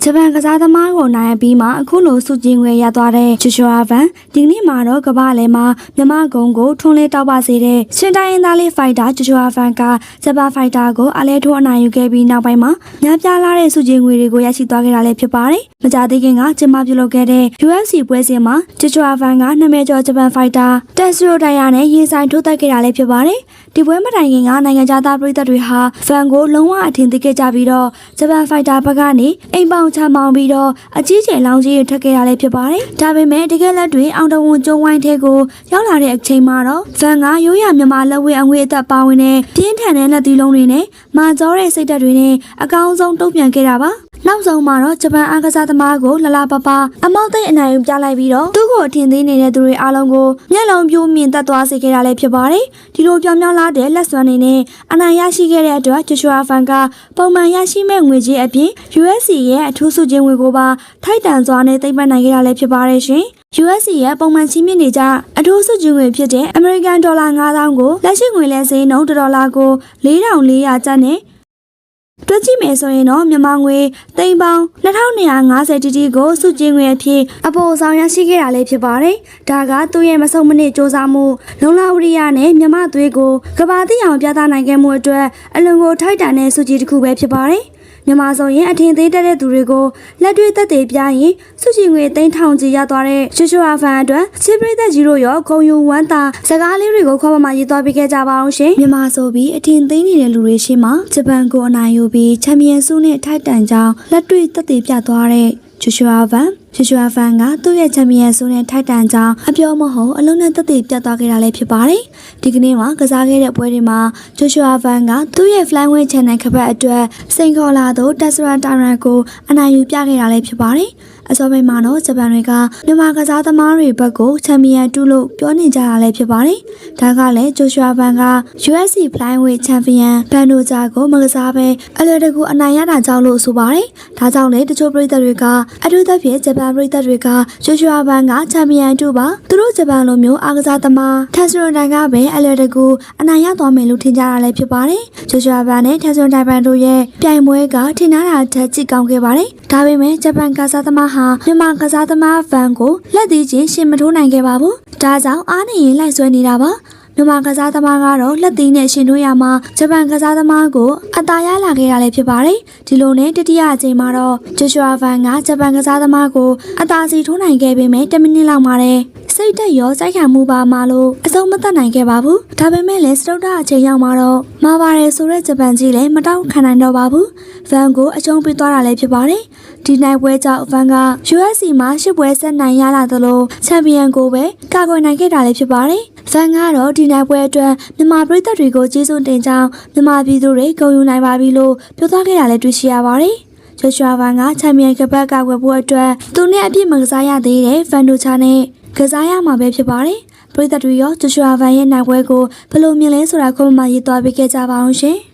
ဂျပန်ကစားသမားကိုနိုင်ပြီးမှအခုလိုစုကြည်ငွေရသွားတဲ့ဂျိုရှွာဗန်ဒီနေ့မှာတော့ကမ္ဘာလဲမှာမြန်မာကုန်းကိုထွန်းလဲတောက်ပါစေတဲ့ရှင်တိုင်းရင်းသားလေးဖိုက်တာဂျိုရှွာဗန်ကဂျပန်ဖိုက်တာကိုအလဲထိုးအနိုင်ယူခဲ့ပြီးနောက်ပိုင်းမှာများပြားလာတဲ့စုကြည်ငွေတွေကိုရရှိသွားခဲ့တာလည်းဖြစ်ပါတယ်။မကြာသေးခင်ကကျင်းပပြုလုပ်ခဲ့တဲ့ UFC ပွဲစဉ်မှာဂျိုရှွာဗန်ကနာမည်ကျော်ဂျပန်ဖိုက်တာတက်စရိုဒိုင်ယာနဲ့ရင်ဆိုင်ထိုးသက်ခဲ့တာလည်းဖြစ်ပါတယ်။ဒီပွဲမတိုင်ခင်ကနိုင်ငံခြားသားပရိသတ်တွေဟာဗန်ကိုလုံးဝအထင်သေးခဲ့ကြပြီးတော့ဂျပန်ဖိုက်တာဘက်ကနေအိမ်ပေါင်ချမောင်းပြီးတော့အကြီးကျယ်လောင်ကြီးထွက်ခဲ့တာလည်းဖြစ်ပါတယ်။ဒါပေမဲ့တကယ်လက်တွေအောင်တဝန်ကျုံဝိုင်းထဲကိုရောက်လာတဲ့အချိန်မှာတော့ဗန်ကရိုးရမြန်မာလက်ဝဲအငွေအသက်ပါဝင်တဲ့ပြင်းထန်တဲ့လက်သီးလုံးတွေနဲ့မာကြောတဲ့စိတ်ဓာတ်တွေနဲ့အကောင်းဆုံးတုံ့ပြန်ခဲ့တာပါ။နောက်ဆုံးမှာတော့ဂျပန်အားကစားသမားကိုလလပပအမောက်သိအနိုင်ယူပြလိုက်ပြီးတော့သူ့ကိုအထင်သေးနေတဲ့သူတွေအားလုံးကိုမျက်လုံးပြိုးမြင်သက်သွားစေခဲ့တာလည်းဖြစ်ပါတယ်။ဒီလိုပြောင်းပြောင်းလာတဲ့လက်စွမ်းတွေနဲ့အနိုင်ရရှိခဲ့တဲ့အတွက်ဂျိုရှွာဗန်ကပုံမှန်ရရှိမဲ့ငွေကြေးအပြင် USC ရဲ့အထူးစုချင်းငွေကိုပါထိုက်တန်စွာနဲ့သိမ်းပိုက်နိုင်ခဲ့တာလည်းဖြစ်ပါတယ်ရှင်။ USC ရဲ့ပုံမှန်ချီးမြှင့်နေကြအထူးစုချင်းငွေဖြစ်တဲ့အမေရိကန်ဒေါ်လာ9000ကိုလက်ရှိငွေလဲဈေးနှုန်းဒေါ်လာကို4400ကျပ်နဲ့တွက်ကြည့်မယ်ဆိုရင်တော့မြန်မာငွေသိန်းပေါင်း2250တီတီကိုစုကြည်ငွေအဖြစ်အပေါ်ဆောင်ရရှိခဲ့တာလည်းဖြစ်ပါတယ်။ဒါကသူ့ရဲ့မဆုံးမနစ်စ조사မှုလုံလဝရိယနဲ့မြမသွေးကိုကဘာသိအောင်ပြသနိုင်ခဲ့မှုအတွက်အလွန်ကိုထိုက်တန်တဲ့စုကြည်တစ်ခုပဲဖြစ်ပါတယ်။မြန်မာဆိုရင်အထင်သေးတတ်တဲ့သူတွေကိုလက်တွေ့သက်သေပြရင်စုကြည်ငွေသိန်းထောင်ချီရသွားတဲ့ဂျိုရှွာဗန်အတွက်ချစ်ပရိသတ်ကြီးတို့ရောဂုံယူဝမ်းသာစကားလေးတွေကိုခေါ်မရေးသွားပေးခဲ့ကြပါအောင်ရှင်မြန်မာဆိုပြီးအထင်သေးနေတဲ့လူတွေရှိမှဂျပန်ကိုအနိုင်ယူပြီးချန်ပီယံဆုနဲ့ထိုက်တန်ကြောင်းလက်တွေ့သက်သေပြသွားတဲ့ဂျိုရှွာဗန်ကသူ့ရဲ့ချန်ပီယံဆုနဲ့ထိုက်တန်ကြောင်းအပြောမဟုတ်အလုံးနဲ့သက်သေပြသွားခဲ့တာလည်းဖြစ်ပါတယ်။ဒီကနေ့မှာကစားခဲ့တဲ့ပွဲတွေမှာဂျိုရှွာဗန်ကသူ့ရဲ့ Flyweight Channel ခပတ်အတွက်စိန်ခေါ်လာသောတက်စရာတာရန်ကိုအနိုင်ယူပြခဲ့တာလည်းဖြစ်ပါတယ်။အစောပိုင်းမှာတော့ဂျပန်တွေကမြန်မာကစားသမားတွေဘက်ကိုချန်ပီယံတူလို့ပြောနေကြတာလည်းဖြစ်ပါတယ်။ဒါကလည်းဂျိုရှွာဗန်က UFC Flyweight Champion ဘန်ဒိုဂျာကိုမကစားဘဲအလွယ်တကူအနိုင်ရတာကြောင့်လို့ဆိုပါတယ်။ဒါကြောင့်လည်းတချို့ပရိသတ်တွေကအထူးသဖြင့်ဂျပန်ပရိသတ်တွေကဂျိုရှွာဗန်ကချန်ပီယံတူပါသူတို့ဂျပန်လိုမျိုးအားကစားသမားထက်စရွန်တိုင်ကပဲအလွယ်တကူအနိုင်ရသွားမယ်လို့ထင်ကြတာလည်းဖြစ်ပါတယ်။ဂျိုရှွာဗန်နဲ့ထက်စရွန်တိုင်ပန်တို့ရဲ့ပြိုင်ပွဲကထင်ထားတာထက်ကြည့်ကောင်းခဲ့ပါတယ်။ဒါပေမဲ့ဂျပန်ကစားသမားဟာမြန်မာကစားသမားဗန်ကိုလက်သေးချင်းရှင်မထိုးနိုင်ခဲ့ပါဘူး။ဒါကြောင့်အားနေရင်လိုက်ဆွဲနေတာပါ။မြန်မာကစားသမားကတော့လက်သေးနဲ့ရှင်ထိုးရမှာဂျပန်ကစားသမားကိုအသာရလာခဲ့တာလည်းဖြစ်ပါတယ်။ဒီလိုနဲ့တတိယအကြိမ်မှာတော့ဂျိုရှွာဗန်ကဂျပန်ကစားသမားကိုအသာစီထိုးနိုင်ခဲ့ပေမဲ့10မိနစ်လောက်မှာစိတ်တက်ရောစိုက်ခံမှုပါမှလို့အဆုံးမသက်နိုင်ခဲ့ပါဘူး။ဒါပေမဲ့လည်းစတုတ္ထအချိန်ရောက်မှာတော့မာပါတယ်ဆိုတဲ့ဂျပန်ကြီးလည်းမတောက်ခံနိုင်တော့ပါဘူး။ဗန်ကိုအကျုံးပေးသွားတာလည်းဖြစ်ပါတယ်။ဒီနိုင်ပွဲကြောင့်ဗန်က UFC မှာ10ပွဲဆက်နိုင်ရလာသလိုချန်ပီယံကိုပဲကာကွယ်နိုင်ခဲ့တာလည်းဖြစ်ပါတယ်။ဗန်ကတော့ဒီနိုင်ပွဲအတွက်မြန်မာပရိသတ်တွေကိုကျေးဇူးတင်ကြောင်းမြန်မာပြည်သူတွေဂုဏ်ယူနိုင်ပါပြီလို့ပြောသွားခဲ့တာလည်းတွေ့ရှိရပါတယ်။ဂျိုရှွာဗန်ကချန်ပီယံကပတ်ကာကွယ်ဖို့အတွက်သူနဲ့အပြည့်မကစားရသေးတဲ့ဗန်ဒိုချာနဲ့ကစားရမှာပဲဖြစ်ပါတယ်။ပရိသတ်တွေရောဂျိုရှွာဗန်ရဲ့နိုင်ပွဲကိုဘယ်လိုမြင်လဲဆိုတာကိုမှရေးသွားပေးခဲ့ကြပါအောင်ရှင်။